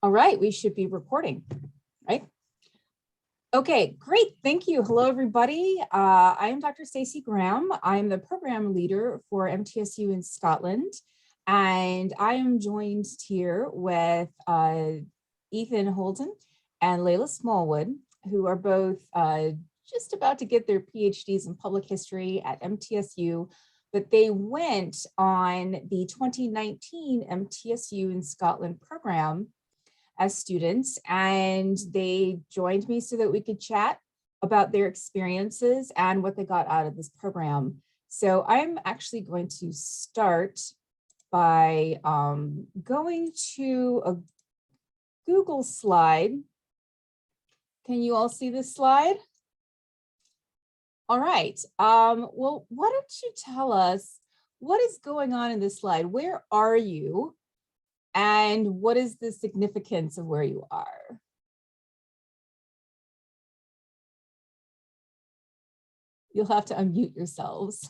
All right, we should be recording, right? Okay, great. Thank you. Hello, everybody. I am Dr. Stacey Graham. I'm the program leader for MTSU in Scotland, and I am joined here with Ethan Holden and Layla Smallwood, who are both just about to get their PhDs in public history at MTSU, but they went on the 2019 MTSU in Scotland program as students, and they joined me so that we could chat about their experiences and what they got out of this program. So I'm actually going to start by going to a Google slide. Can you all see this slide? All right. Well, why don't you tell us what is going on in this slide? Where are you? And what is the significance of where you are? You'll have to unmute yourselves.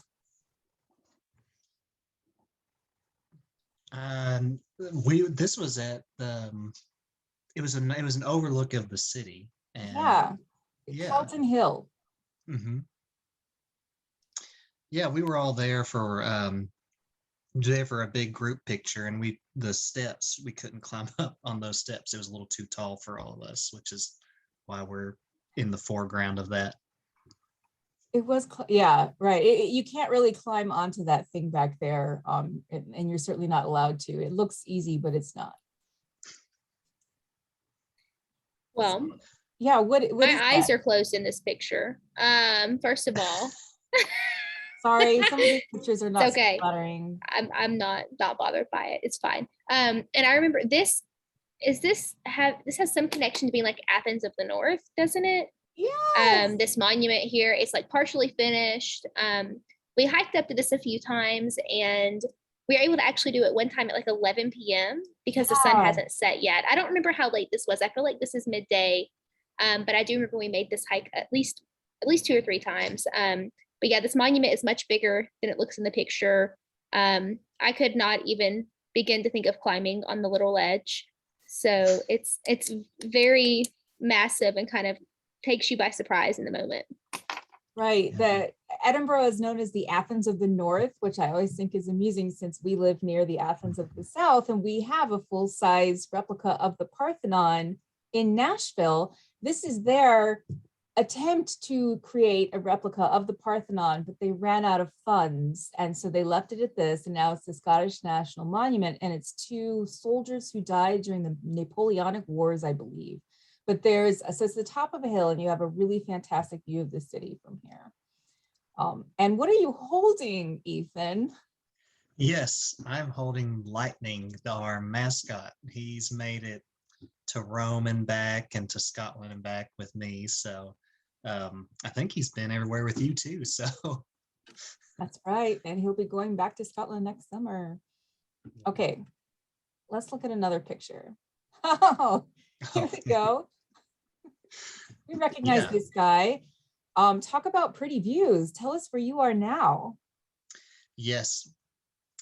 This was at it was an overlook of the city. And yeah. Calton Hill. Mm-hmm. Yeah, we were all there for a big group picture, and the steps, we couldn't climb up on those steps. It was a little too tall for all of us, which is why we're in the foreground of that. It was, yeah, right. You can't really climb onto that thing back there, and you're certainly not allowed to. It looks easy, but it's not. Well, yeah, what my eyes are closed in this picture. First of all. Sorry, some of these pictures are not okay. flattering. I'm not bothered by it. It's fine. And I remember this has some connection to being like Athens of the North, doesn't it? Yeah. This monument here, it's like partially finished. We hiked up to this a few times, and we were able to actually do it one time at like 11 p.m. because the sun hasn't set yet. I don't remember how late this was. I feel like this is midday. But I do remember we made this hike at least 2 or 3 times. But yeah, this monument is much bigger than it looks in the picture. I could not even begin to think of climbing on the little ledge. So it's very massive and kind of takes you by surprise in the moment. Right. The Edinburgh is known as the Athens of the North, which I always think is amusing since we live near the Athens of the South, and we have a full-size replica of the Parthenon in Nashville. This is their attempt to create a replica of the Parthenon, but they ran out of funds, and so they left it at this, and now it's the Scottish National Monument, and it's 2 soldiers who died during the Napoleonic Wars, I believe. But so it's the top of a hill, and you have a really fantastic view of the city from here. And what are you holding, Ethan? Yes, I'm holding Lightning, our mascot. He's made it to Rome and back, and to Scotland and back with me. So I think he's been everywhere with you too. So that's right. And he'll be going back to Scotland next summer. Okay, let's look at another picture. Oh, here we go. We recognize this guy. Talk about pretty views. Tell us where you are now. Yes,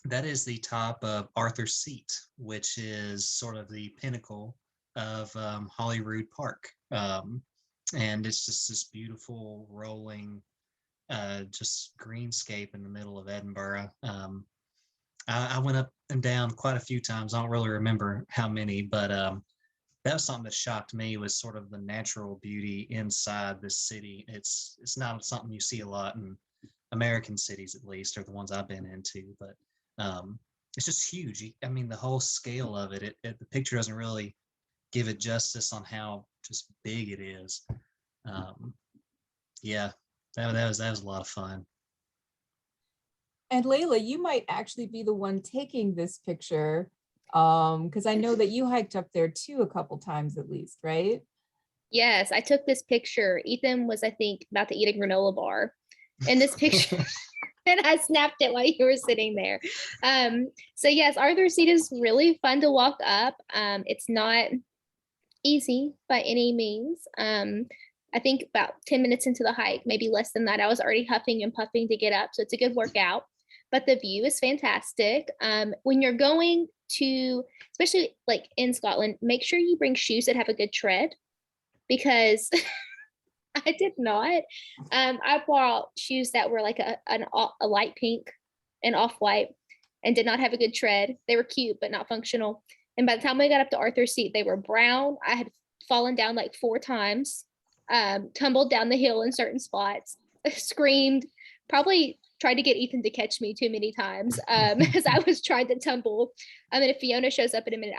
that is the top of Arthur's Seat, which is sort of the pinnacle of Holyrood Park. And it's just this beautiful rolling just greenscape in the middle of Edinburgh. I went up and down quite a few times. I don't really remember how many, but that was something that shocked me, was sort of the natural beauty inside this city. It's not something you see a lot in American cities, at least, or the ones I've been into, but it's just huge. I mean, the whole scale of it, the picture doesn't really give it justice on how just big it is. Yeah, that was a lot of fun. And Layla, you might actually be the one taking this picture, because I know that you hiked up there too a couple times at least, right? Yes, I took this picture. Ethan was, I think, about to eat a granola bar in this picture. And I snapped it while you were sitting there. So yes, Arthur's Seat is really fun to walk up. It's not easy by any means. I think about 10 minutes into the hike, maybe less than that, I was already huffing and puffing to get up. So it's a good workout, but the view is fantastic. When you're going to, especially like in Scotland, make sure you bring shoes that have a good tread, because I did not. I bought shoes that were like a light pink and off-white and did not have a good tread. They were cute, but not functional. And by the time we got up to Arthur's Seat, they were brown. I had fallen down like 4 times, tumbled down the hill in certain spots, screamed, probably tried to get Ethan to catch me too many times as I was trying to tumble. And if Fiona shows up in a minute,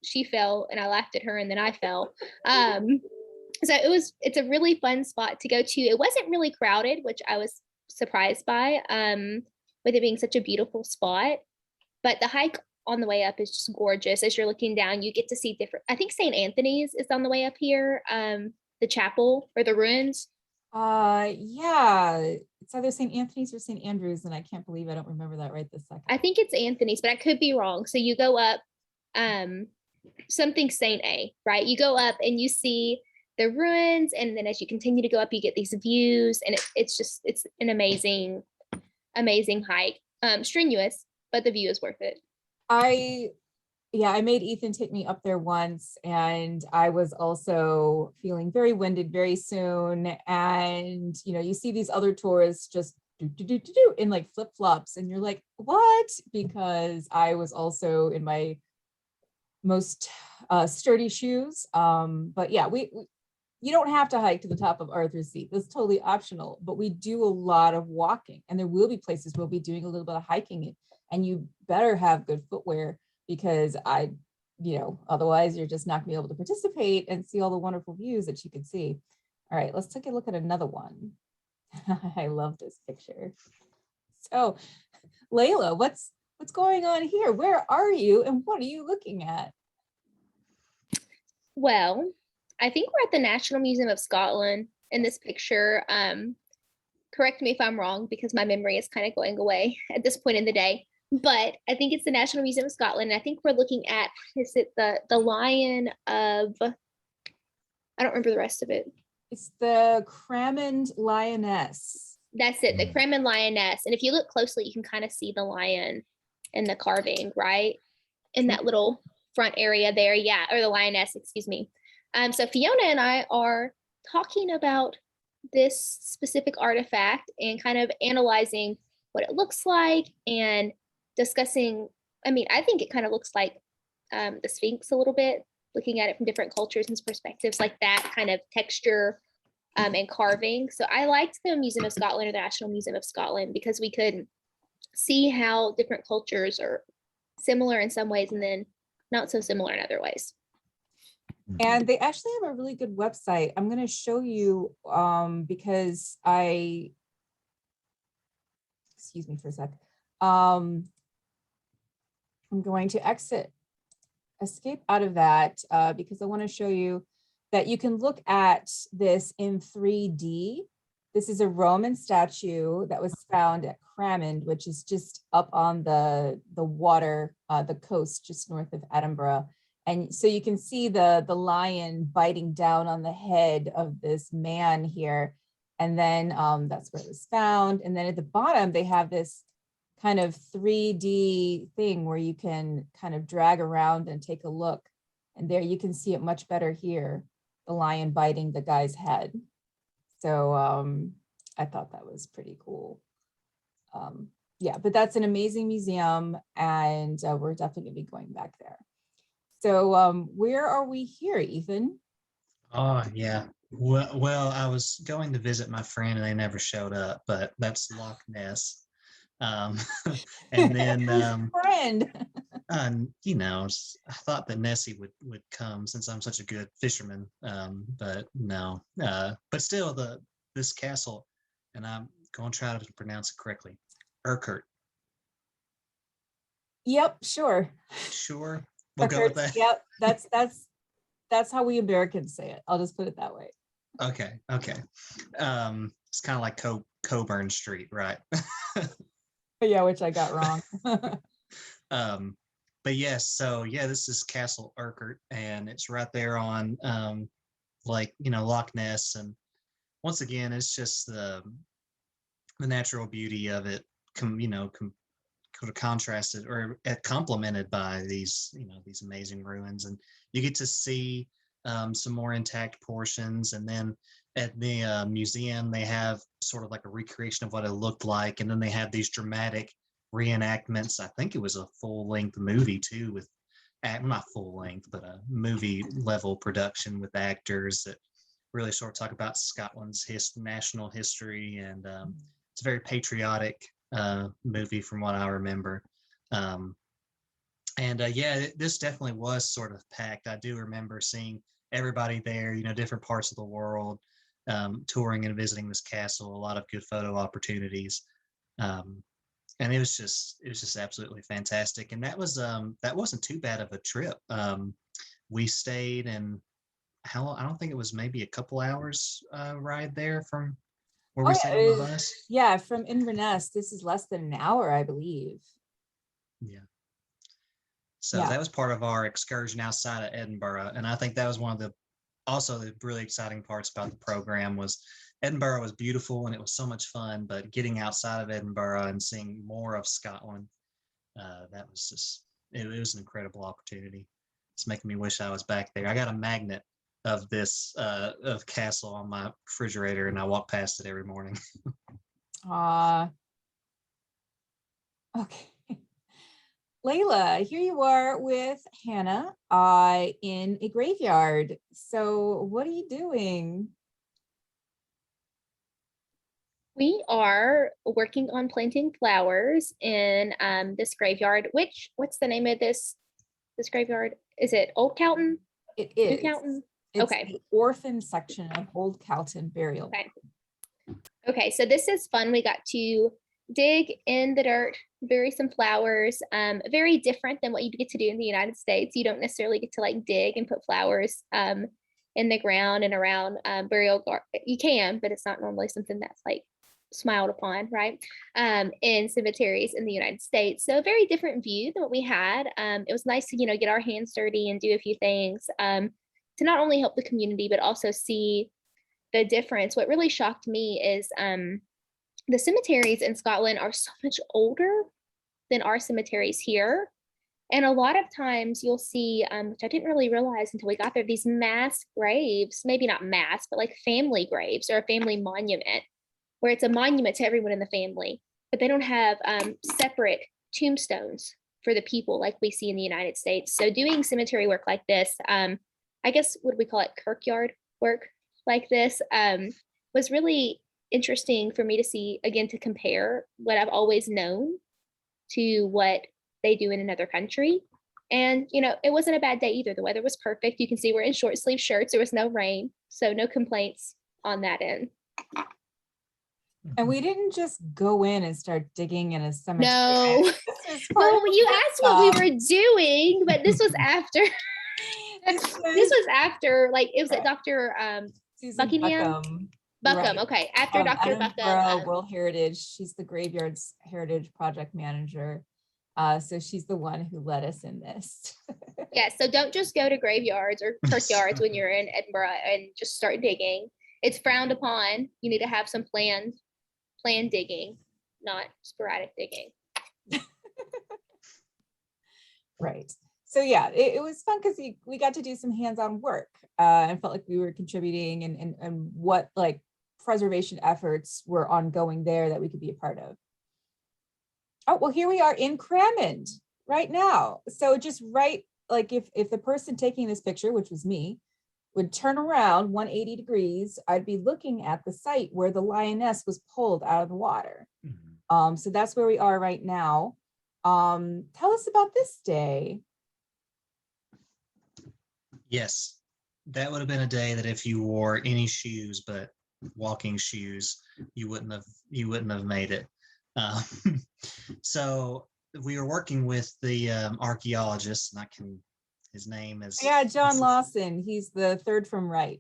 she fell and I laughed at her and then I fell. So it's a really fun spot to go to. It wasn't really crowded, which I was surprised by, with it being such a beautiful spot. But the hike on the way up is just gorgeous. As you're looking down, you get to see different, I think St. Anthony's is on the way up here, the chapel or the ruins. Yeah, it's either St. Anthony's or St. Andrews, and I can't believe I don't remember that right this second. I think it's Anthony's, but I could be wrong. So you go up, something St. A, right? You go up and you see the ruins, and then as you continue to go up, you get these views, and it's an amazing hike. Strenuous, but the view is worth it. I made Ethan take me up there once, and I was also feeling very winded very soon. And you see these other tourists just do in like flip-flops, and you're like, what? Because I was also in my most sturdy shoes. But yeah, you don't have to hike to the top of Arthur's Seat. That's totally optional, but we do a lot of walking, and there will be places we'll be doing a little bit of hiking, and you better have good footwear, because otherwise you're just not gonna be able to participate and see all the wonderful views that you can see. All right, let's take a look at another one. I love this picture. So Layla, what's going on here? Where are you and what are you looking at? Well, I think we're at the National Museum of Scotland in this picture. Correct me if I'm wrong, because my memory is kind of going away at this point in the day. But I think it's the National Museum of Scotland. I think we're looking at, is it the lion of, I don't remember the rest of it. It's the Cramond Lioness. That's it, the Cramond Lioness. And if you look closely, you can kind of see the lion in the carving, right? In that little front area there. Yeah, or the lioness, excuse me. So Fiona and I are talking about this specific artifact and kind of analyzing what it looks like and discussing, I think it kind of looks like the Sphinx a little bit, looking at it from different cultures and perspectives, like that kind of texture and carving. So I liked the Museum of Scotland, or the National Museum of Scotland, because we could see how different cultures are similar in some ways and then not so similar in other ways. And they actually have a really good website. I'm going to show you because excuse me for a sec. I'm going to escape out of that because I want to show you that you can look at this in 3D. This is a Roman statue that was found at Cramond, which is just up on the water, the coast just north of Edinburgh. And so you can see the lion biting down on the head of this man here. And then that's where it was found. And then at the bottom, they have this kind of 3D thing where you can kind of drag around and take a look. And there you can see it much better here, the lion biting the guy's head. So I thought that was pretty cool. Yeah, but that's an amazing museum, and we're definitely gonna be going back there. So where are we here, Ethan? Oh, yeah. Well, I was going to visit my friend and they never showed up, but that's Loch Ness. And then friend. I thought that Nessie would come since I'm such a good fisherman. But no. But still, this castle, and I'm going to try to pronounce it correctly, Urquhart. Yep, sure. Sure. We'll go with that. Yep, that's how we Americans say it. I'll just put it that way. Okay. It's kind of like Coburn Street, right? Yeah, which I got wrong. But yes, so yeah, this is Castle Urquhart, and it's right there on Loch Ness, and once again, it's just the natural beauty of it, sort of contrasted or complemented by these, these amazing ruins. And you get to see some more intact portions. And then at the museum, they have sort of like a recreation of what it looked like. And then they have these dramatic reenactments. I think it was a full-length movie too, with not full length, but a movie level production with actors that really sort of talk about Scotland's national history. And it's a very patriotic movie from what I remember. Yeah, this definitely was sort of packed. I do remember seeing everybody there, different parts of the world, touring and visiting this castle, a lot of good photo opportunities. And it was just absolutely fantastic. And that wasn't too bad of a trip. We stayed in how long? I don't think it was, maybe a couple hours ride there from where we stayed on the bus. Yeah, from Inverness, this is less than an hour, I believe. Yeah. So that was part of our excursion outside of Edinburgh. And I think that was one of the really exciting parts about the program was Edinburgh was beautiful and it was so much fun, but getting outside of Edinburgh and seeing more of Scotland, that was just, it was an incredible opportunity. It's making me wish I was back there. I got a magnet of this of castle on my refrigerator and I walk past it every morning. Okay. Layla, here you are with Hannah in a graveyard. So what are you doing? We are working on planting flowers in this graveyard. What's the name of this graveyard? Is it Old Calton? It is. New Calton? It's Okay. the orphan section of Old Calton Burial. Okay, so this is fun. We got to dig in the dirt, bury some flowers. Very different than what you get to do in the United States. You don't necessarily get to like dig and put flowers in the ground and around burial. You can, but it's not normally something that's like smiled upon, right? In cemeteries in the United States. So a very different view than what we had. It was nice to, get our hands dirty and do a few things to not only help the community, but also see the difference. What really shocked me is the cemeteries in Scotland are so much older than our cemeteries here. And a lot of times you'll see, which I didn't really realize until we got there, these mass graves, maybe not mass, but like family graves or a family monument, where it's a monument to everyone in the family, but they don't have separate tombstones for the people like we see in the United States. So doing cemetery work like this, I guess, what we call it, kirkyard work like this, was really interesting for me to see, again, to compare what I've always known to what they do in another country. And, it wasn't a bad day either. The weather was perfect. You can see we're in short sleeve shirts. There was no rain, so no complaints on that end. And we didn't just go in and start digging in a cemetery. No. Well, you asked what we were doing, but this was after. This was after, like, it was at Dr. Buckingham. Buckham, right. Okay. After Dr. Buckham. World Heritage. She's the Graveyards Heritage Project Manager. So she's the one who led us in this. Yeah, so don't just go to graveyards or kirkyards when you're in Edinburgh and just start digging. It's frowned upon. You need to have some planned digging, not sporadic digging. Right. So yeah, it was fun because we got to do some hands-on work and felt like we were contributing and what like preservation efforts were ongoing there that we could be a part of. Oh, well, here we are in Cramond right now. So just right, like if the person taking this picture, which was me, would turn around 180 degrees, I'd be looking at the site where the lioness was pulled out of the water. Mm-hmm. So that's where we are right now. Tell us about this day. Yes, that would have been a day that if you wore any shoes but walking shoes, you wouldn't have made it. So we were working with the archaeologist, and his name is John Lawson. He's the third from right.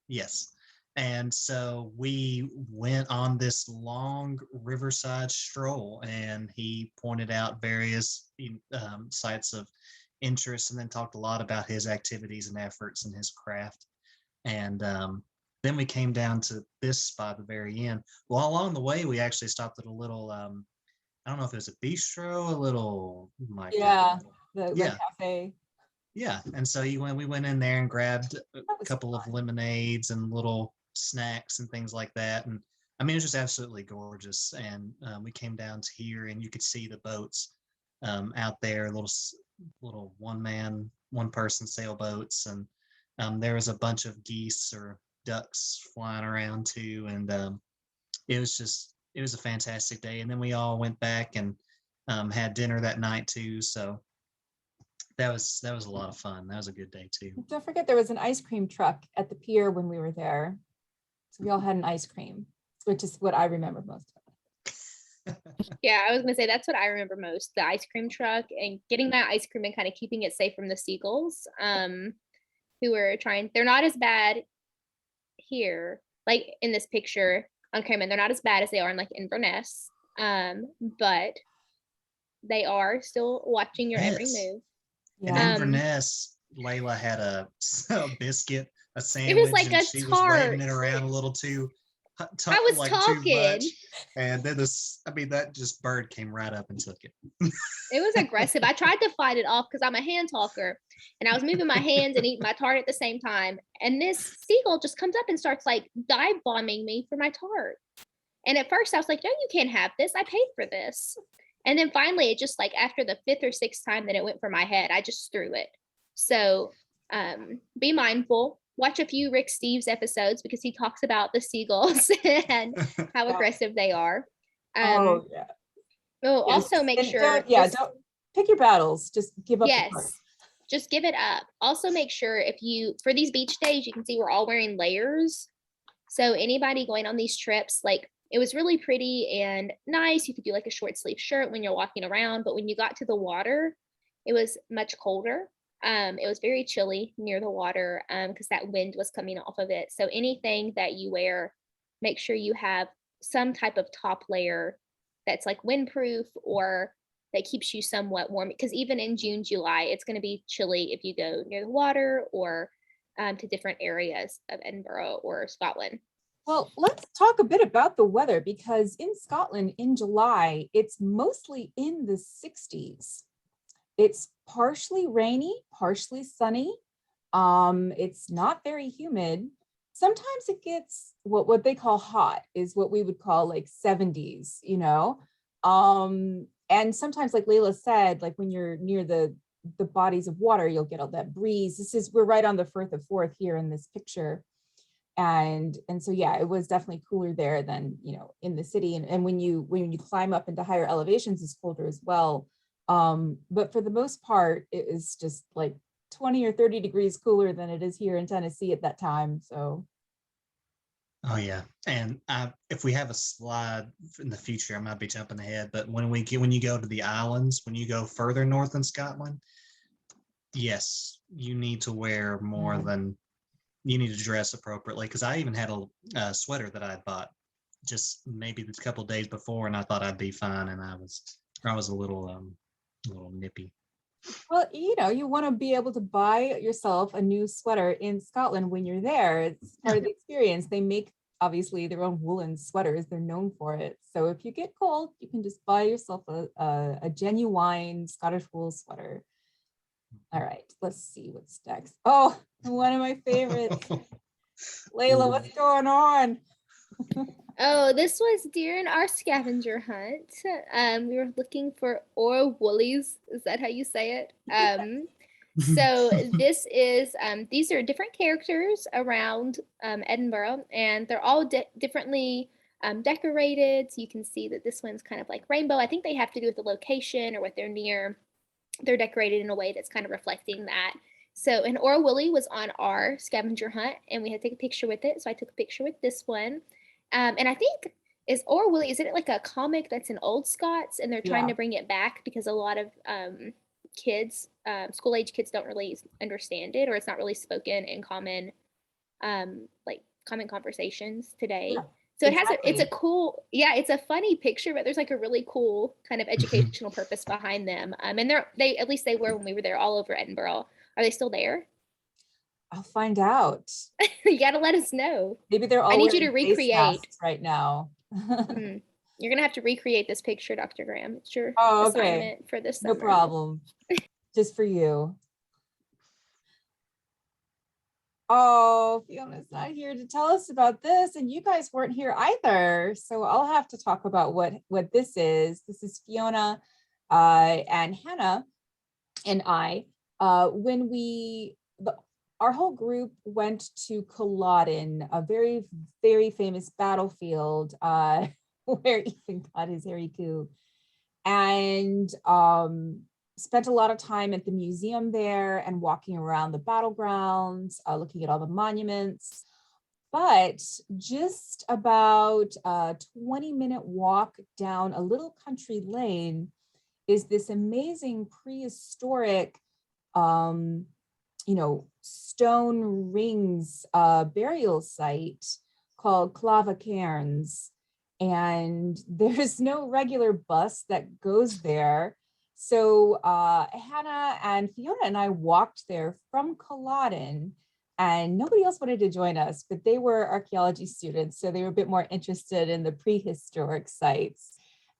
Yes. And so we went on this long riverside stroll, and he pointed out various sites of interest, and then talked a lot about his activities and efforts and his craft. And then we came down to this spot at the very end. Well, along the way, we actually stopped at a little, I don't know if it was a bistro, a little like Yeah, the yeah. cafe. Yeah, and so we went in there and grabbed a That was couple of fun. lemonades and little snacks and things like that. And I mean, it was just absolutely gorgeous. And we came down to here, and you could see the boats out there, little one person sailboats, and there was a bunch of geese or ducks flying around too. And it was a fantastic day. And then we all went back and had dinner that night too. So that was a lot of fun. That was a good day too. Don't forget there was an ice cream truck at the pier when we were there. So we all had an ice cream, which is what I remember most of. Yeah, I was gonna say that's what I remember most, the ice cream truck and getting that ice cream and kind of keeping it safe from the seagulls. Who were trying, they're not as bad here, like in this picture on Cramond, they're not as bad as they are in like Inverness. But they are still watching your every Yes. move. And Yeah. Inverness, Layla had a biscuit, a It sandwich, was like and a she was waving it tart. around a little too, I was like talking. too much. And then that just bird came right up and took it. It was aggressive. I tried to fight it off because I'm a hand talker and I was moving my hands and eating my tart at the same time. And this seagull just comes up and starts like dive bombing me for my tart. And at first I was like, no, you can't have this. I paid for this. And then finally, it just like after the 5th or 6th time that it went for my head, I just threw it. So be mindful. Watch a few Rick Steves episodes because he talks about the seagulls and how Yeah. aggressive they are. Oh yeah. Oh, Yes. also make And sure. don't pick your battles. Just give up. Yes. The part. Just give it up. Also make sure for these beach days, you can see we're all wearing layers. So anybody going on these trips, like it was really pretty and nice. You could do like a short sleeve shirt when you're walking around, but when you got to the water, it was much colder. It was very chilly near the water because that wind was coming off of it. So anything that you wear, make sure you have some type of top layer that's like windproof or that keeps you somewhat warm. Because even in June, July, it's going to be chilly if you go near the water or to different areas of Edinburgh or Scotland. Well, let's talk a bit about the weather because in Scotland in July, it's mostly in the 60s. It's partially rainy, partially sunny. It's not very humid. Sometimes it gets what they call hot is what we would call like 70s, you know. And sometimes, like Layla said, like when you're near the bodies of water, you'll get all that breeze. We're right on the Firth of Forth here in this picture. And so yeah, it was definitely cooler there than, you know, in the city. And when you climb up into higher elevations, it's colder as well. But for the most part, it is just like 20 or 30 degrees cooler than it is here in Tennessee at that time. So Oh yeah, and if we have a slide in the future, I might be jumping ahead. But when you go to the islands, when you go further north in Scotland, yes, you need to wear more than you need to dress appropriately. Because I even had a sweater that I had bought just maybe a couple days before, and I thought I'd be fine, and I was a little nippy. well, you know, you want to be able to buy yourself a new sweater in Scotland when you're there. It's part of the experience. They make obviously their own woolen sweaters. They're known for it. So if you get cold, you can just buy yourself a genuine Scottish wool sweater. All right, let's see what's next. Oh, one of my favorites. Layla, what's going on? Oh, this was during our scavenger hunt. We were looking for Oor Wullies. Is that how you say it? So this is these are different characters around Edinburgh, and they're all differently decorated. So you can see that this one's kind of like rainbow. I think they have to do with the location or what they're near. They're decorated in a way that's kind of reflecting that. So an Oor Wullie was on our scavenger hunt, and we had to take a picture with it. So I took a picture with this one. And I think is Oor Wullie, is it like a comic that's in Old Scots and they're trying to bring it back because a lot of kids, school age kids don't really understand it, or it's not really spoken in common conversations today. Yeah, so exactly. it's a cool, it's a funny picture, but there's like a really cool kind of educational purpose behind them. And they at least they were when we were there all over Edinburgh. Are they still there? I'll find out. You got to let us know. Maybe they're all I need you to wearing face recreate masks right now. You're gonna have to recreate this picture, Dr. Graham. It's your Oh, okay. assignment for this No summer. problem. Just for you. Oh, Fiona's not here to tell us about this, and you guys weren't here either. So I'll have to talk about what this is. This is Fiona and Hannah and I. When our whole group went to Culloden, a very, very famous battlefield where Ethan got his hairy coup, and spent a lot of time at the museum there and walking around the battlegrounds, looking at all the monuments. But just about a 20-minute walk down a little country lane is this amazing prehistoric, stone rings burial site called Clava Cairns. And there's no regular bus that goes there. So Hannah and Fiona and I walked there from Culloden, and nobody else wanted to join us, but they were archaeology students, so they were a bit more interested in the prehistoric sites.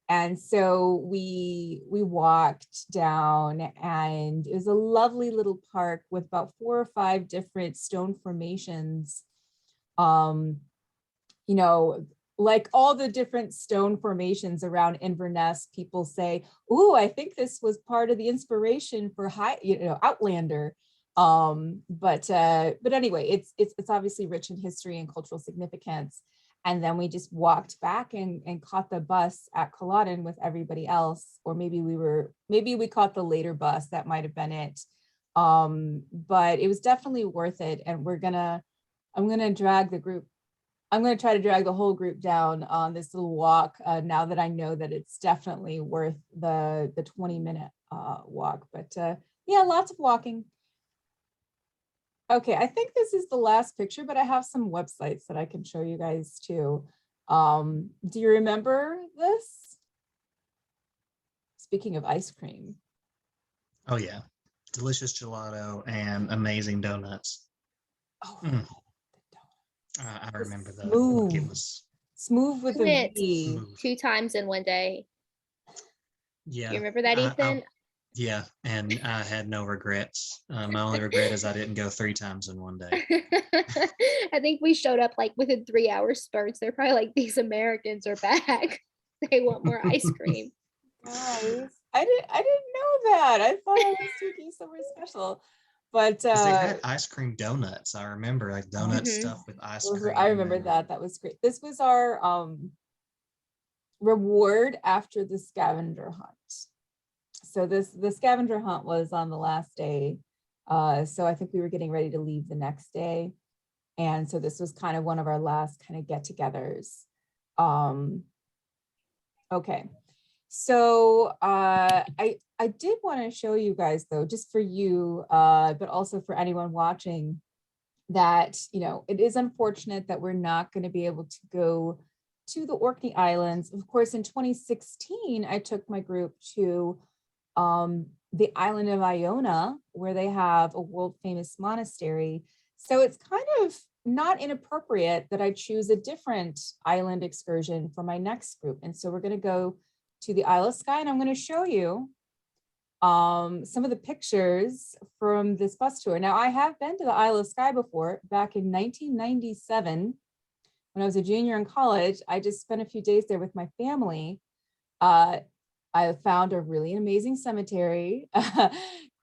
And so we walked down, and it was a lovely little park with about 4 or 5 different stone formations. Like all the different stone formations around Inverness, people say, "Ooh, I think this was part of the inspiration for Outlander." But anyway, it's obviously rich in history and cultural significance. And then we just walked back and caught the bus at Culloden with everybody else, or maybe we caught the later bus. That might have been it. But it was definitely worth it. And I'm gonna drag the group. I'm going to try to drag the whole group down on this little walk now that I know that it's definitely worth the 20-minute walk. But yeah, lots of walking. Okay, I think this is the last picture, but I have some websites that I can show you guys too. Do you remember this? Speaking of ice cream. Oh yeah, delicious gelato and amazing donuts. Oh, I remember that. Smoov. It was Smoov with a Went V. Smoov. 2 times in one day. Yeah. You remember that, Ethan? Yeah, and I had no regrets. My only regret is I didn't go 3 times in one day. I think we showed up like within 3-hour spurts. They're probably like, these Americans are back. They want more ice cream. Guys, I didn't know that. I thought I was taking somewhere special. But 'Cause they had ice cream donuts. I remember like donut stuff with ice cream. I remember that. That was great. This was our reward after the scavenger hunt. So the scavenger hunt was on the last day. So I think we were getting ready to leave the next day. And so this was kind of one of our last kind of get-togethers. Okay. So I did want to show you guys though, just for you, but also for anyone watching, that, it is unfortunate that we're not going to be able to go to the Orkney Islands. Of course, in 2016, I took my group to the island of Iona, where they have a world famous monastery. So it's kind of not inappropriate that I choose a different island excursion for my next group. And so we're going to go to the Isle of Skye, and I'm going to show you some of the pictures from this bus tour. Now, I have been to the Isle of Skye before, back in 1997, when I was a junior in college. I just spent a few days there with my family. I found a really amazing cemetery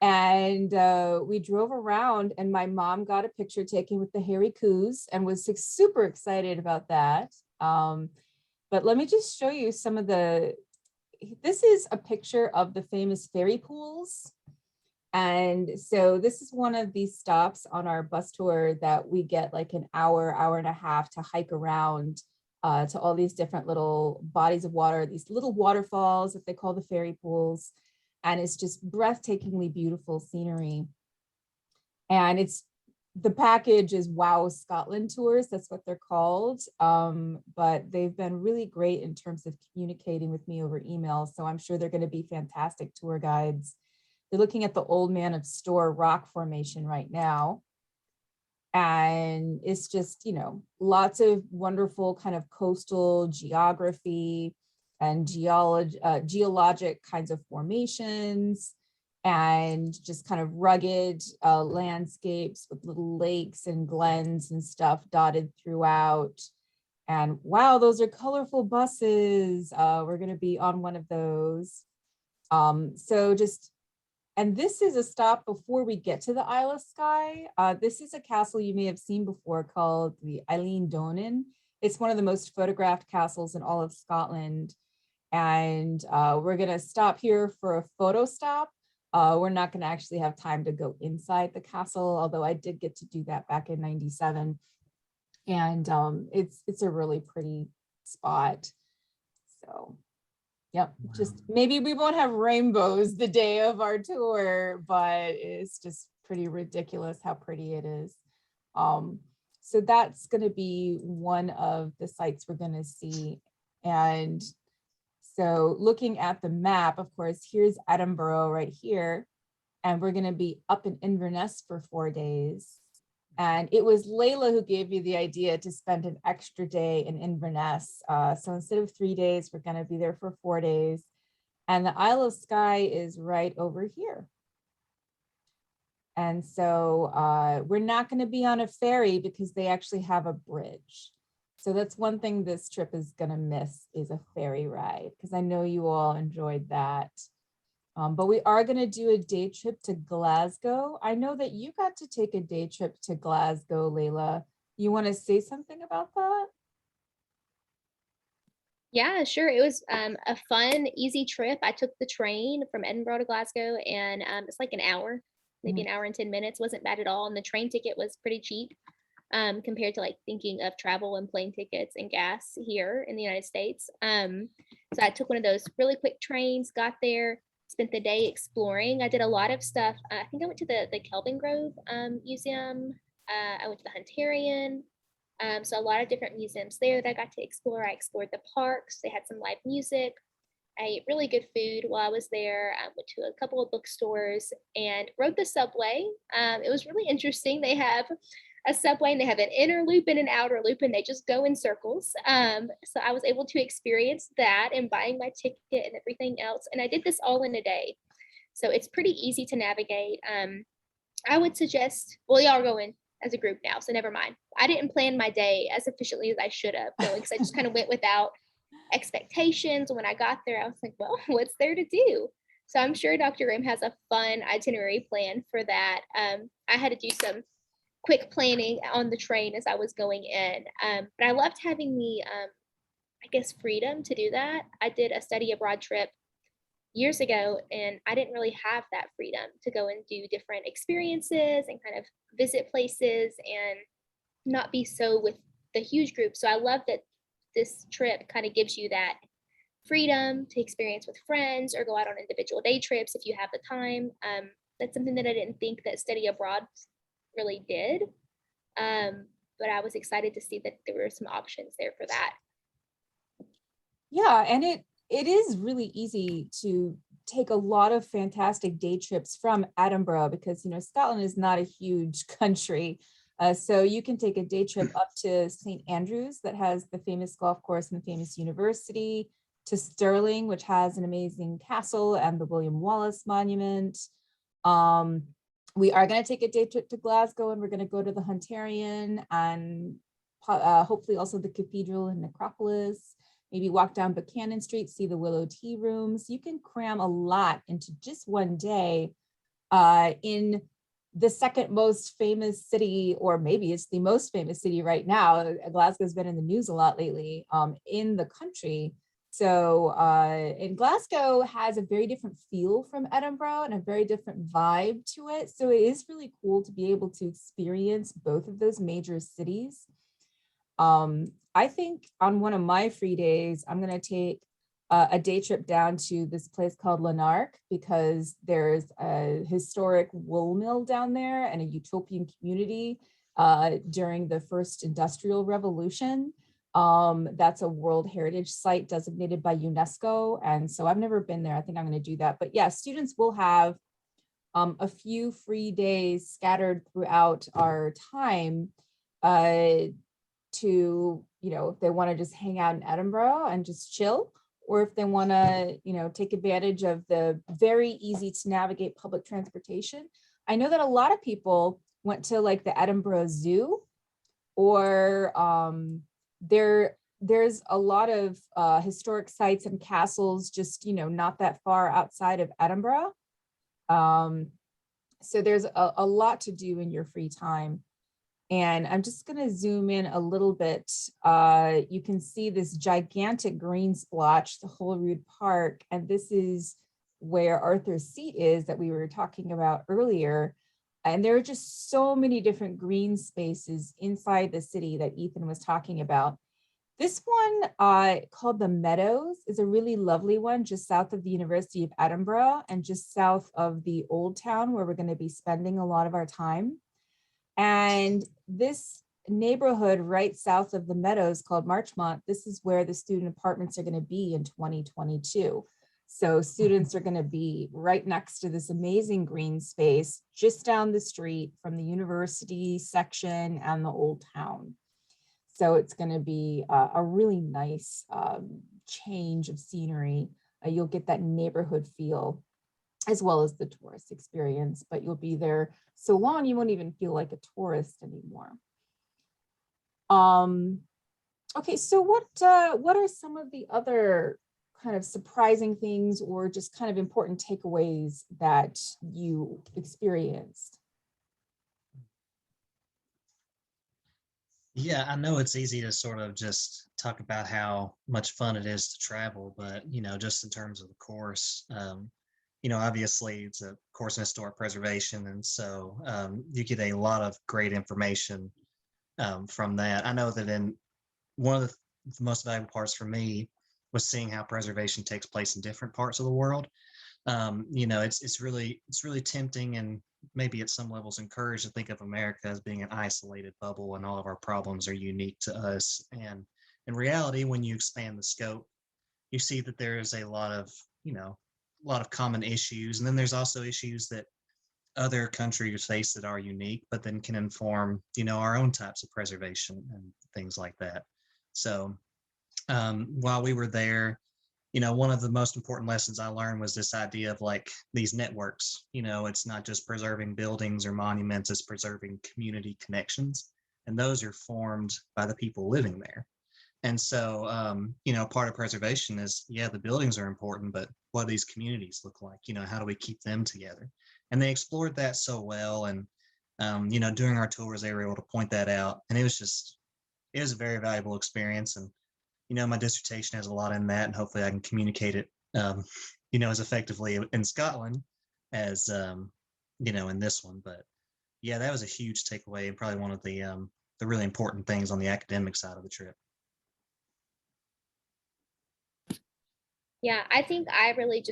and we drove around, and my mom got a picture taken with the hairy coups and was super excited about that. But let me just show you some of this is a picture of the famous fairy pools. And so this is one of these stops on our bus tour that we get like an hour and a half to hike around to all these different little bodies of water, these little waterfalls that they call the fairy pools. And it's just breathtakingly beautiful scenery. And the package is Wow Scotland Tours, that's what they're called. But they've been really great in terms of communicating with me over email. So I'm sure they're going to be fantastic tour guides. They're looking at the Old Man of Store rock formation right now. And it's just, lots of wonderful kind of coastal geography. and geologic kinds of formations, and just kind of rugged landscapes with little lakes and glens and stuff dotted throughout. And wow, those are colorful buses. We're going to be on one of those. And this is a stop before we get to the Isle of Skye. This is a castle you may have seen before called the Eileen Donan. It's one of the most photographed castles in all of Scotland. And we're going to stop here for a photo stop. We're not going to actually have time to go inside the castle, although I did get to do that back in '97. And it's a really pretty spot. So, yep, Wow. just maybe we won't have rainbows the day of our tour, but it's just pretty ridiculous how pretty it is. So that's going to be one of the sites we're going to see. And so looking at the map, of course, here's Edinburgh right here, and we're going to be up in Inverness for 4 days. And it was Layla who gave you the idea to spend an extra day in Inverness. So instead of 3 days, we're going to be there for 4 days. And the Isle of Skye is right over here. And so we're not going to be on a ferry because they actually have a bridge. So that's one thing this trip is going to miss, is a ferry ride, because I know you all enjoyed that. But we are going to do a day trip to Glasgow. I know that you got to take a day trip to Glasgow, Layla. You want to say something about that? Yeah, sure. It was a fun, easy trip. I took the train from Edinburgh to Glasgow, and it's like an hour, maybe an hour and 10 minutes. Wasn't bad at all. And the train ticket was pretty cheap compared to like thinking of travel and plane tickets and gas here in the United States. So I took one of those really quick trains, got there, spent the day exploring. I did a lot of stuff. I think I went to the Kelvin Grove Museum. I went to the Hunterian. So a lot of different museums there that I got to explore. I explored the parks. They had some live music. I ate really good food while I was there. I went to a couple of bookstores and rode the subway. It was really interesting. They have a subway and they have an inner loop and an outer loop, and they just go in circles. So I was able to experience that and buying my ticket and everything else. And I did this all in a day. So it's pretty easy to navigate. I would suggest, well, y'all are going as a group now, so never mind. I didn't plan my day as efficiently as I should have, because I just kind of went without expectations. When I got there, I was like, well, what's there to do? So I'm sure Dr. Graham has a fun itinerary plan for that. I had to do some quick planning on the train as I was going in, but I loved having the, I guess, freedom to do that. I did a study abroad trip years ago, and I didn't really have that freedom to go and do different experiences and kind of visit places and not be so with the huge group. So I love that this trip kind of gives you that freedom to experience with friends or go out on individual day trips if you have the time. That's something that I didn't think that study abroad really did. But I was excited to see that there were some options there for that. Yeah, and it is really easy to take a lot of fantastic day trips from Edinburgh, because, you know, Scotland is not a huge country. So you can take a day trip up to St. Andrews, that has the famous golf course and the famous university, to Stirling, which has an amazing castle and the William Wallace Monument. We are going to take a day trip to Glasgow, and we're going to go to the Hunterian and hopefully also the cathedral and necropolis. Maybe walk down Buchanan Street, see the Willow Tea Rooms. You can cram a lot into just one day in the second most famous city, or maybe it's the most famous city right now. Glasgow's been in the news a lot lately, in the country. So and Glasgow has a very different feel from Edinburgh and a very different vibe to it. So it is really cool to be able to experience both of those major cities. I think on one of my free days, I'm going to take a day trip down to this place called Lanark, because there's a historic wool mill down there and a utopian community during the first industrial revolution. That's a World Heritage Site designated by UNESCO. And so I've never been there. I think I'm going to do that. But yeah, students will have a few free days scattered throughout our time to, you know, if they want to just hang out in Edinburgh and just chill, or if they want to, take advantage of the very easy to navigate public transportation. I know that a lot of people went to like the Edinburgh Zoo, or there's a lot of historic sites and castles just, not that far outside of Edinburgh. So there's a lot to do in your free time. And I'm just going to zoom in a little bit. You can see this gigantic green splotch, the Holyrood Park, and this is where Arthur's Seat is that we were talking about earlier. And there are just so many different green spaces inside the city that Ethan was talking about. This one called the Meadows is a really lovely one just south of the University of Edinburgh and just south of the Old Town, where we're going to be spending a lot of our time. And this neighborhood right south of the Meadows called Marchmont, this is where the student apartments are going to be in 2022. So students are going to be right next to this amazing green space just down the street from the university section and the Old Town. So it's going to be a really nice change of scenery. You'll get that neighborhood feel as well as the tourist experience, but you'll be there so long you won't even feel like a tourist anymore. Okay, so what are some of the other kind of surprising things or just kind of important takeaways that you experienced? Yeah, I know it's easy to sort of just talk about how much fun it is to travel, but just in terms of the course, obviously it's a course in historic preservation, and so you get a lot of great information from that. I know that in one of the most valuable parts for me was seeing how preservation takes place in different parts of the world. It's really tempting and maybe at some levels encouraged to think of America as being an isolated bubble and all of our problems are unique to us. And in reality, when you expand the scope, you see that there is a lot of common issues. And then there's also issues that other countries face that are unique, but then can inform, our own types of preservation and things like that. So while we were there, one of the most important lessons I learned was this idea of like these networks. It's not just preserving buildings or monuments, it's preserving community connections. And those are formed by the people living there. And so, part of preservation is, the buildings are important, but what do these communities look like? How do we keep them together? And they explored that so well. And, during our tours, they were able to point that out. And it was a very valuable experience. And, my dissertation has a lot in that, and hopefully I can communicate it, as effectively in Scotland as, in this one. But yeah, that was a huge takeaway and probably one of the really important things on the academic side of the trip. Yeah, I think I really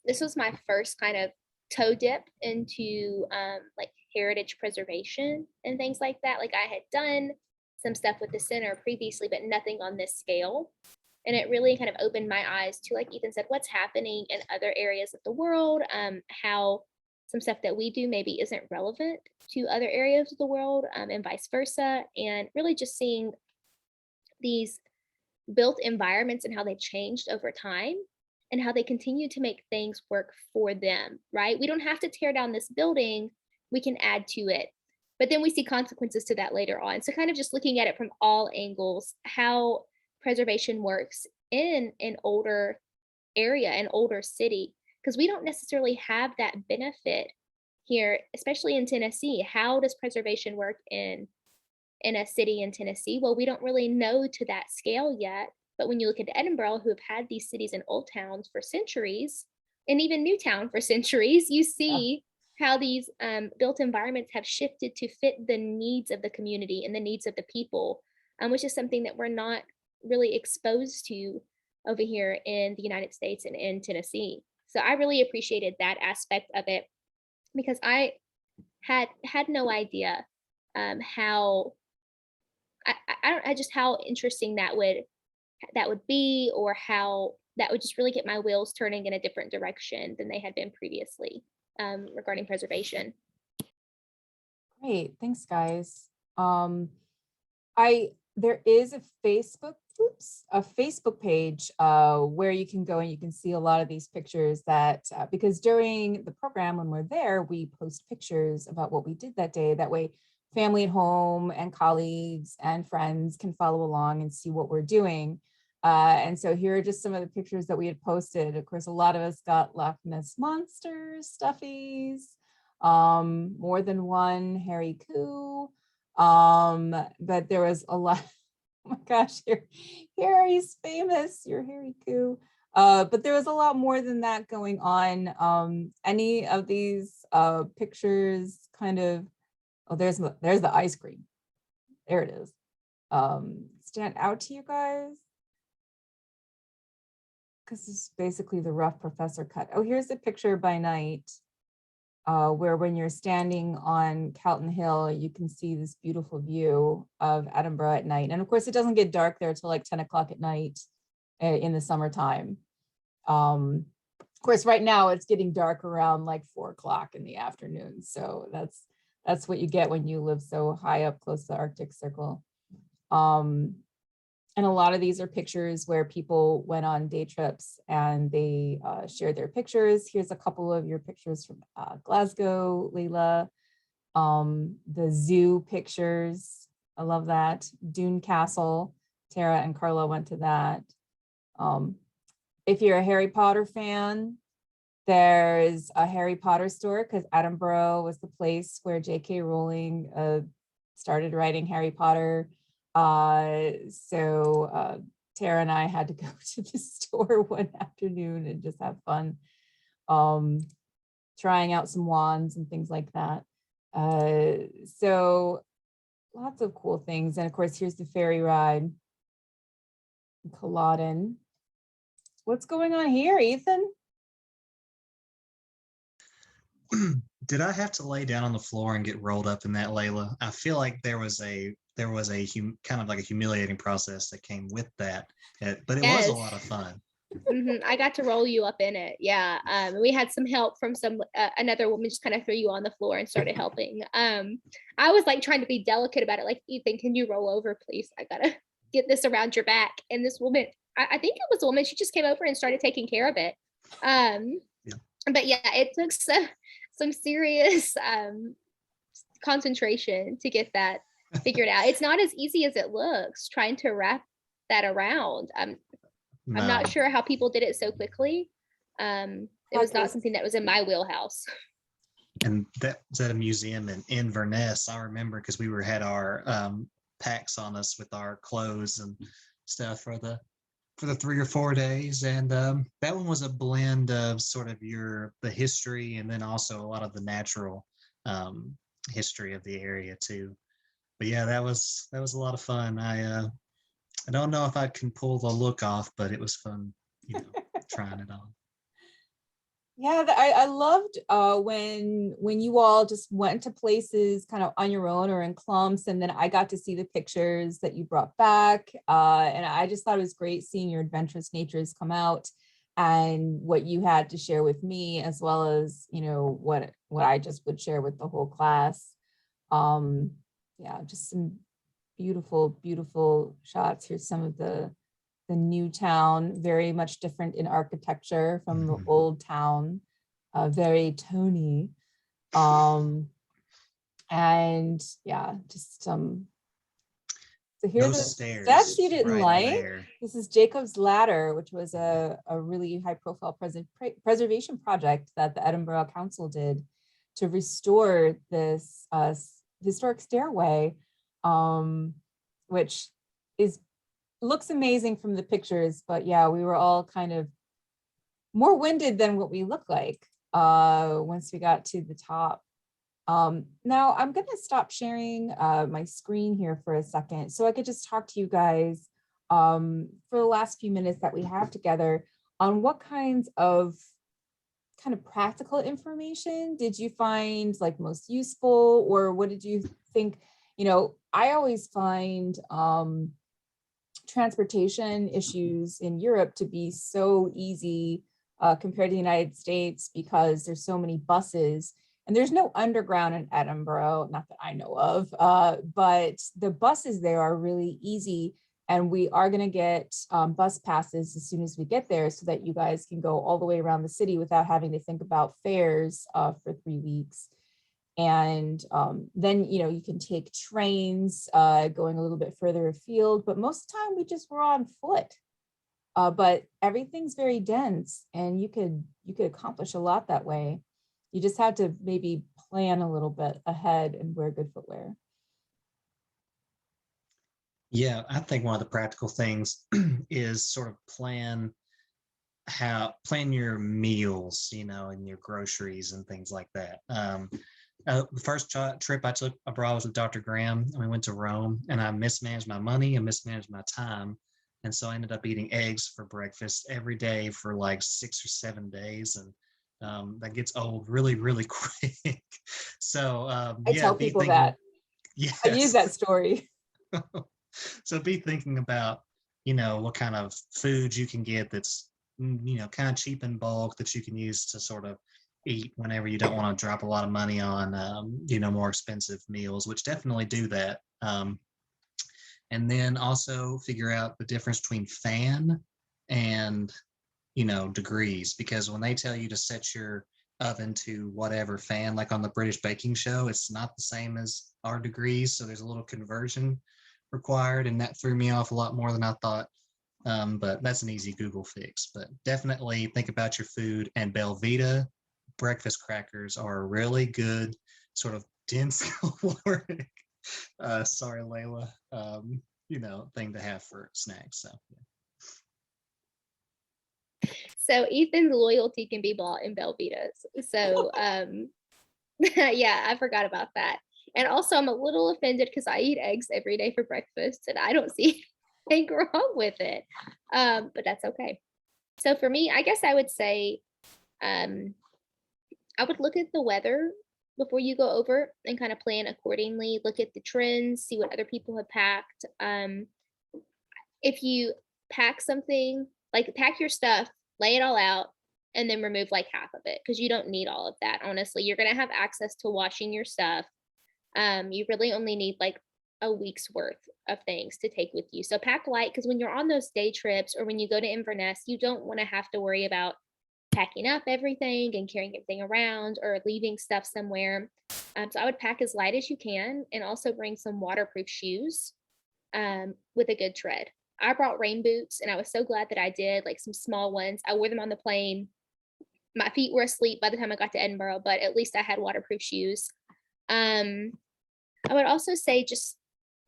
this was my first kind of toe dip into like heritage preservation and things like that. Like I had done some stuff with the center previously, but nothing on this scale. And it really kind of opened my eyes to, like Ethan said, what's happening in other areas of the world, how some stuff that we do maybe isn't relevant to other areas of the world, and vice versa. And really just seeing these built environments and how they changed over time and how they continue to make things work for them, right? We don't have to tear down this building, we can add to it. But then we see consequences to that later on. So kind of just looking at it from all angles, how preservation works in an older area, an older city, because we don't necessarily have that benefit here, especially in Tennessee. How does preservation work in a city in Tennessee? Well, we don't really know to that scale yet. But when you look at Edinburgh, who have had these cities and old towns for centuries, and even Newtown for centuries, you see how these built environments have shifted to fit the needs of the community and the needs of the people, which is something that we're not really exposed to over here in the United States and in Tennessee. So I really appreciated that aspect of it because I had no idea how I just how interesting that would be, or how that would just really get my wheels turning in a different direction than they had been previously regarding preservation. Great, thanks guys. There is a Facebook a Facebook page where you can go and you can see a lot of these pictures that, because during the program when we're there, we post pictures about what we did that day. That way family at home and colleagues and friends can follow along and see what we're doing. And so here are just some of the pictures that we had posted. Of course, a lot of us got Loch Ness monsters, stuffies, more than one hairy coo. But there was a lot. Oh my gosh, Harry's famous, you're Harry Coo. But there was a lot more than that going on. Any of these pictures kind of, oh, there's the ice cream. There it is. Stand out to you guys? Because this is basically the rough professor cut. Oh, here's the picture by night. Where when you're standing on Calton Hill, you can see this beautiful view of Edinburgh at night. And of course, it doesn't get dark there till like 10 o'clock at night in the summertime. Of course, right now it's getting dark around like 4 o'clock in the afternoon. So that's what you get when you live so high up close to the Arctic Circle. And a lot of these are pictures where people went on day trips and they shared their pictures. Here's a couple of your pictures from Glasgow, Layla. The zoo pictures, I love that. Dune Castle, Tara and Carla went to that. If you're a Harry Potter fan, there's a Harry Potter store because Edinburgh was the place where J.K. Rowling started writing Harry Potter. So Tara and I had to go to the store one afternoon and just have fun trying out some wands and things like that. So lots of cool things. And of course, here's the ferry ride in Culloden. What's going on here, Ethan? Did I have to lay down on the floor and get rolled up in that, Layla? I feel like there was a kind of like a humiliating process that came with that, but it was a lot of fun. I got to roll you up in it. Yeah. We had some help from another woman just kind of threw you on the floor and started helping. I was like trying to be delicate about it. Like, Ethan, can you roll over, please? I gotta get this around your back. And this woman, I think it was a woman, she just came over and started taking care of it. But yeah, it took some serious concentration to get that figured out. It's not as easy as it looks trying to wrap that around. I'm not sure how people did it so quickly. It was not something that was in my wheelhouse. And that was at a museum in Inverness. I remember because we had our packs on us with our clothes and stuff for the 3 or 4 days, and that one was a blend of sort of the history and then also a lot of the natural history of the area too. But yeah, that was a lot of fun. I don't know if I can pull the look off, but it was fun, trying it on. Yeah, I loved when you all just went to places kind of on your own or in clumps, and then I got to see the pictures that you brought back, and I just thought it was great seeing your adventurous natures come out and what you had to share with me, as well as what I just would share with the whole class. Yeah, just some beautiful shots. Here's some of the new town, very much different in architecture from the old town, very Tony. And yeah, just so here's the steps you didn't like. There. This is Jacob's Ladder, which was a really high profile preservation project that the Edinburgh Council did to restore this historic stairway, which looks amazing from the pictures, but yeah, we were all kind of more winded than what we look like once we got to the top. Now I'm going to stop sharing my screen here for a second so I could just talk to you guys for the last few minutes that we have together on what kinds of kind of practical information did you find like most useful, or what did you think? I always find transportation issues in Europe to be so easy compared to the United States because there's so many buses, and there's no underground in Edinburgh, not that I know of, but the buses there are really easy And we are going to get bus passes as soon as we get there so that you guys can go all the way around the city without having to think about fares for 3 weeks. And then, you know, you can take trains going a little bit further afield, but most of the time we just were on foot. But everything's very dense and you could accomplish a lot that way. You just have to maybe plan a little bit ahead and wear good footwear. Yeah, I think one of the practical things is sort of plan your meals, you know, and your groceries and things like that. The first trip I took abroad was with Dr. Graham, and we went to Rome, and I mismanaged my money and mismanaged my time. And so I ended up eating eggs for breakfast every day for like 6 or 7 days. And that gets old really, really quick. So I tell people that. Yes. I use that story. So be thinking about, you know, what kind of food you can get that's, you know, kind of cheap in bulk that you can use to sort of eat whenever you don't want to drop a lot of money on, you know, more expensive meals, which definitely do that. And then also figure out the difference between fan and, you know, degrees, because when they tell you to set your oven to whatever fan, like on the British baking show, it's not the same as our degrees. So there's a little conversion required, and that threw me off a lot more than I thought. But that's an easy Google fix. But definitely think about your food, and Belvita breakfast crackers are a really good sort of dense caloric, sorry Layla, you know, thing to have for snacks. So yeah. So Ethan's loyalty can be bought in Belvitas. So yeah, I forgot about that. And also I'm a little offended because I eat eggs every day for breakfast and I don't see anything wrong with it. But that's okay. So for me, I guess I would say I would look at the weather before you go over and kind of plan accordingly. Look at the trends, see what other people have packed. If you pack something, like pack your stuff, lay it all out, and then remove like half of it because you don't need all of that. Honestly, you're gonna have access to washing your stuff. You really only need like a week's worth of things to take with you. So pack light, because when you're on those day trips or when you go to Inverness, you don't want to have to worry about packing up everything and carrying everything around or leaving stuff somewhere. So I would pack as light as you can and also bring some waterproof shoes with a good tread. I brought rain boots and I was so glad that I did, like some small ones. I wore them on the plane. My feet were asleep by the time I got to Edinburgh, but at least I had waterproof shoes. I would also say just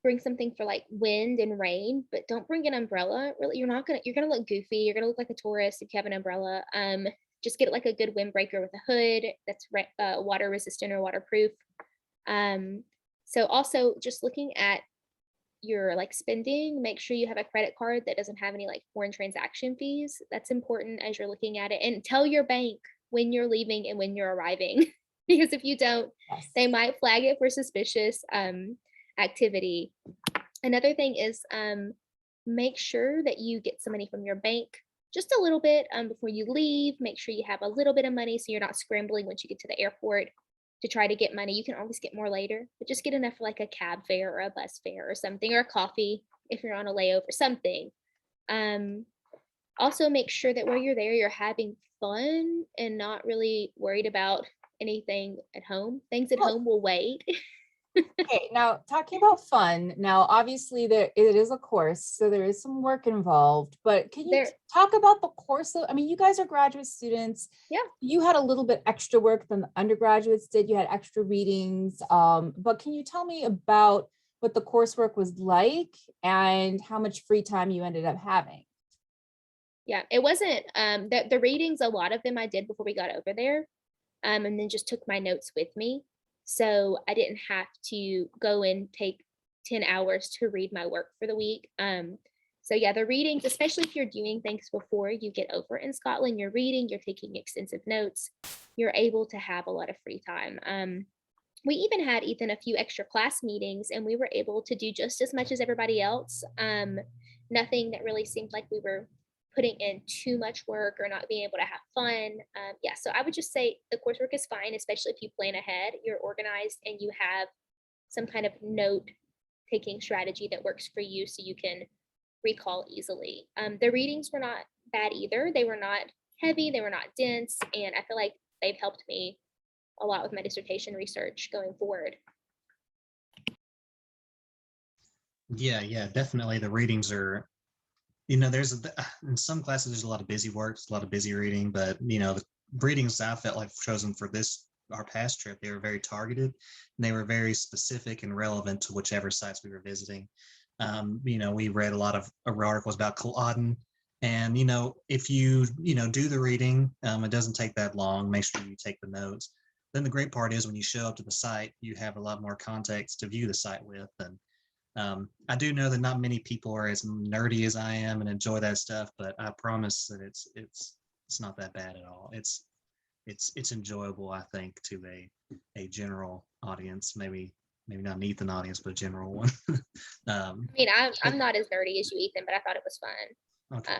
bring something for like wind and rain, but don't bring an umbrella. Really, you're gonna look goofy. You're gonna look like a tourist if you have an umbrella. Just get like a good windbreaker with a hood that's water resistant or waterproof. So also just looking at your like spending, make sure you have a credit card that doesn't have any like foreign transaction fees. That's important as you're looking at it, and tell your bank when you're leaving and when you're arriving. Because if you don't, Yes. they might flag it for suspicious activity. Another thing is make sure that you get some money from your bank just a little bit before you leave. Make sure you have a little bit of money so you're not scrambling once you get to the airport to try to get money. You can always get more later, but just get enough for like a cab fare or a bus fare or something, or a coffee if you're on a layover, something. Also make sure that while you're there, you're having fun and not really worried about anything at home. Things at home will wait. Okay, now talking about fun, now obviously it is a course, so there is some work involved, but can you talk about the course? I mean, you guys are graduate students. Yeah. You had a little bit extra work than the undergraduates did. You had extra readings, but can you tell me about what the coursework was like and how much free time you ended up having? Yeah, it wasn't, the readings, a lot of them I did before we got over there, and then just took my notes with me. So I didn't have to go and take 10 hours to read my work for the week. So yeah, the readings, especially if you're doing things before you get over in Scotland, you're reading, you're taking extensive notes, you're able to have a lot of free time. We even had, Ethan, a few extra class meetings, and we were able to do just as much as everybody else. Nothing that really seemed like we were putting in too much work or not being able to have fun. Yeah, so I would just say the coursework is fine, especially if you plan ahead, you're organized, and you have some kind of note taking strategy that works for you, so you can recall easily. The readings were not bad either. They were not heavy, they were not dense, and I feel like they've helped me a lot with my dissertation research going forward. Yeah, definitely. The readings are, in some classes, there's a lot of busy work, a lot of busy reading, but, the readings I felt like chosen for our past trip, they were very targeted and they were very specific and relevant to whichever sites we were visiting. We read a lot of articles about Calton, and, if you, do the reading, it doesn't take that long. Make sure you take the notes. Then the great part is when you show up to the site, you have a lot more context to view the site with. And I do know that not many people are as nerdy as I am and enjoy that stuff, but I promise that it's not that bad at all. It's enjoyable, I think, to a general audience, maybe not an Ethan audience, but a general one. I mean, I'm not as nerdy as you, Ethan, but I thought it was fun. Okay.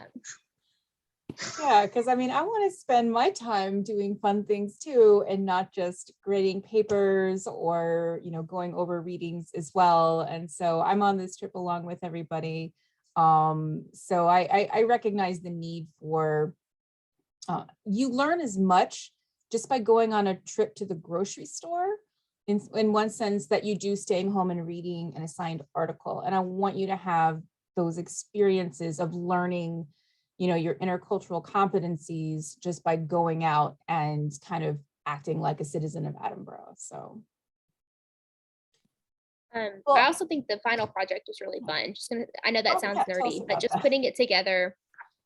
Yeah, because I mean, I want to spend my time doing fun things too, and not just grading papers or, going over readings as well. And so I'm on this trip along with everybody. So I recognize the need for, you learn as much just by going on a trip to the grocery store, in one sense, that you do staying home and reading an assigned article. And I want you to have those experiences of learning, your intercultural competencies just by going out and kind of acting like a citizen of Edinburgh. So. I Well, also think the final project was really fun. I know that sounds yeah, tell us nerdy, but about just that. putting it together.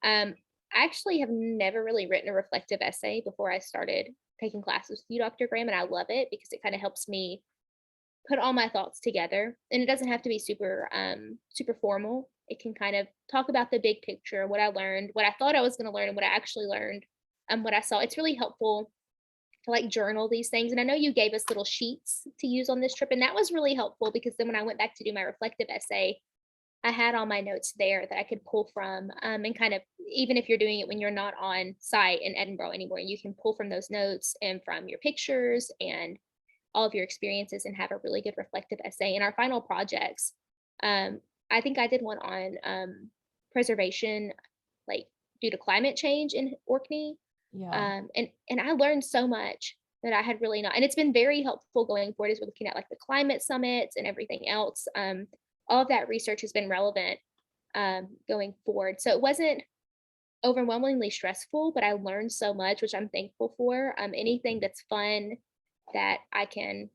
I actually have never really written a reflective essay before I started taking classes with you, Dr. Graham, and I love it because it kind of helps me put all my thoughts together. And it doesn't have to be super formal. It can kind of talk about the big picture, what I learned, what I thought I was going to learn, and what I actually learned, what I saw. It's really helpful to like journal these things. And I know you gave us little sheets to use on this trip, and that was really helpful because then when I went back to do my reflective essay, I had all my notes there that I could pull from, and kind of, even if you're doing it when you're not on site in Edinburgh anymore, you can pull from those notes and from your pictures and all of your experiences and have a really good reflective essay. In our final projects, I think I did one on preservation, like due to climate change in Orkney. Yeah. And I learned so much that I had really not, and it's been very helpful going forward as we're looking at like the climate summits and everything else. All of that research has been relevant going forward. So it wasn't overwhelmingly stressful, but I learned so much, which I'm thankful for. Anything that's fun that I can,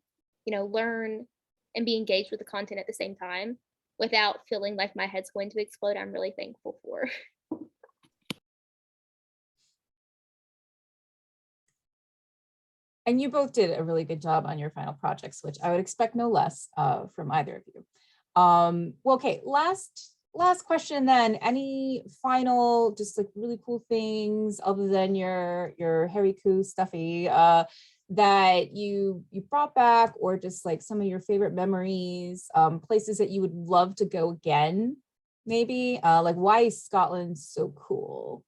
learn and be engaged with the content at the same time without feeling like my head's going to explode, I'm really thankful for. And you both did a really good job on your final projects, which I would expect no less from either of you. Well, okay, last question then. Any final, just like really cool things other than your Harry Coo stuffy that you brought back, or just like some of your favorite memories, places that you would love to go again, maybe? Like, why is Scotland so cool?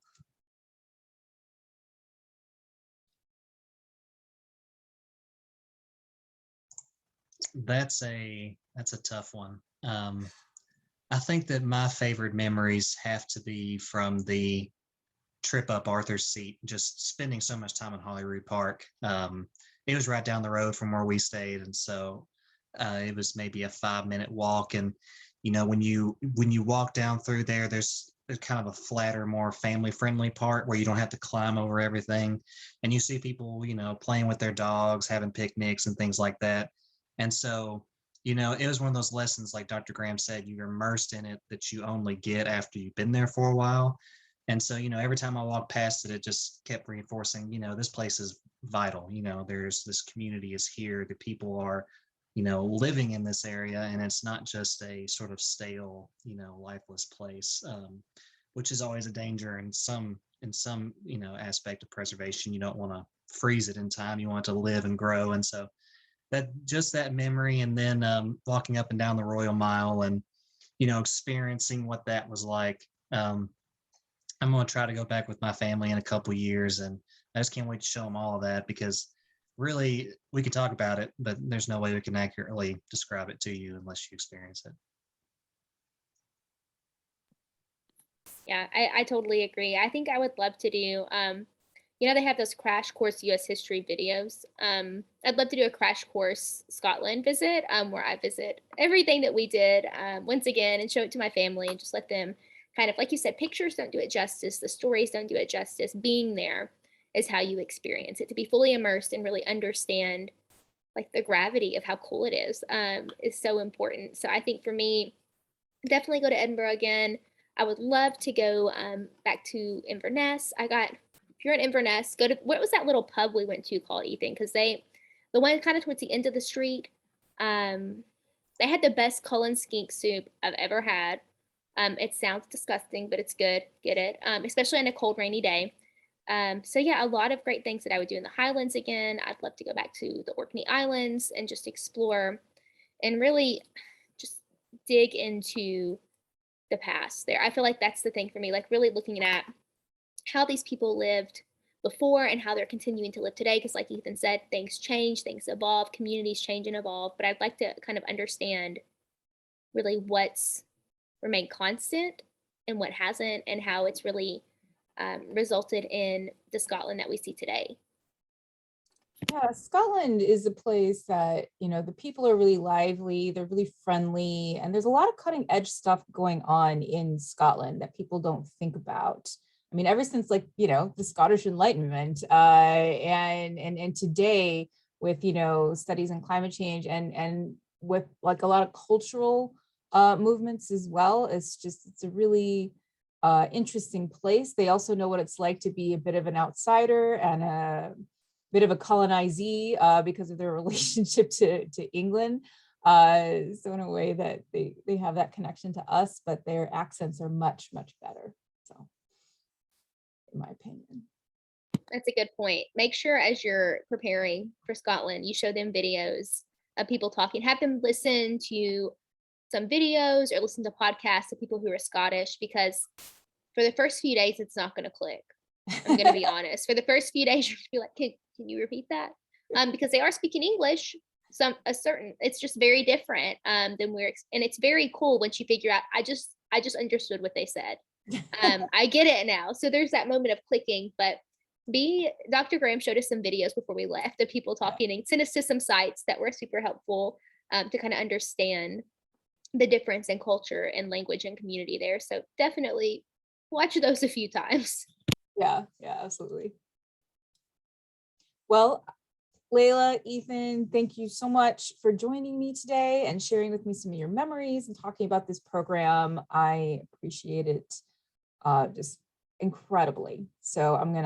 That's a tough one. I think that my favorite memories have to be from the trip up Arthur's Seat, just spending so much time in Holyrood Park. It was right down the road from where we stayed, and so it was maybe a 5-minute walk. And when you walk down through there, there's kind of a flatter, more family-friendly part where you don't have to climb over everything, and you see people playing with their dogs, having picnics and things like that. And so it was one of those lessons, like Dr. Graham said, you're immersed in it that you only get after you've been there for a while. And so, every time I walked past it, it just kept reinforcing, this place is vital. There's this community is here, the people are, living in this area, and it's not just a sort of stale, lifeless place, which is always a danger in some, aspect of preservation. You don't want to freeze it in time. You want it to live and grow. And so that memory, and then walking up and down the Royal Mile and, experiencing what that was like. I'm going to try to go back with my family in a couple of years, and I just can't wait to show them all of that, because really we could talk about it, but there's no way we can accurately describe it to you unless you experience it. Yeah, I totally agree. I think I would love to do, they have those crash course US history videos. I'd love to do a crash course Scotland visit, where I visit everything that we did, once again, and show it to my family and just let them kind of, like you said, pictures don't do it justice. The stories don't do it justice. Being there is how you experience it. To be fully immersed and really understand like the gravity of how cool it is so important. So I think for me, definitely go to Edinburgh again. I would love to go back to Inverness. If you're in Inverness, go to, what was that little pub we went to called, Ethan? Because the one kind of towards the end of the street, they had the best Cullen skink soup I've ever had. It sounds disgusting, but it's good. Get it? Especially on a cold, rainy day. So yeah, a lot of great things that I would do in the Highlands again. I'd love to go back to the Orkney Islands and just explore and really just dig into the past there. I feel like that's the thing for me, like really looking at how these people lived before and how they're continuing to live today. Because like Ethan said, things change, things evolve, communities change and evolve. But I'd like to kind of understand really what's remained constant and what hasn't, and how it's really resulted in the Scotland that we see today. Yeah, Scotland is a place that, the people are really lively, they're really friendly, and there's a lot of cutting edge stuff going on in Scotland that people don't think about. I mean, ever since the Scottish Enlightenment and today with, studies in climate change and with like a lot of cultural movements as well. It's a really interesting place. They also know what it's like to be a bit of an outsider and a bit of a colonizee because of their relationship to England. So in a way that they have that connection to us, but their accents are much, much better. So in my opinion. That's a good point. Make sure as you're preparing for Scotland, you show them videos of people talking, have them listen to some videos or listen to podcasts of people who are Scottish, because for the first few days, it's not going to click. I'm going to be honest. For the first few days, you're going to be like, can you repeat that? Because they are speaking English, it's just very different and it's very cool once you figure out, I just understood what they said. I get it now. So there's that moment of clicking, but Dr. Graham showed us some videos before we left of people talking and sent us to some sites that were super helpful to kind of understand the difference in culture and language and community there. So definitely watch those a few times. Yeah, absolutely. Well, Layla, Ethan, thank you so much for joining me today and sharing with me some of your memories and talking about this program. I appreciate it just incredibly. So I'm gonna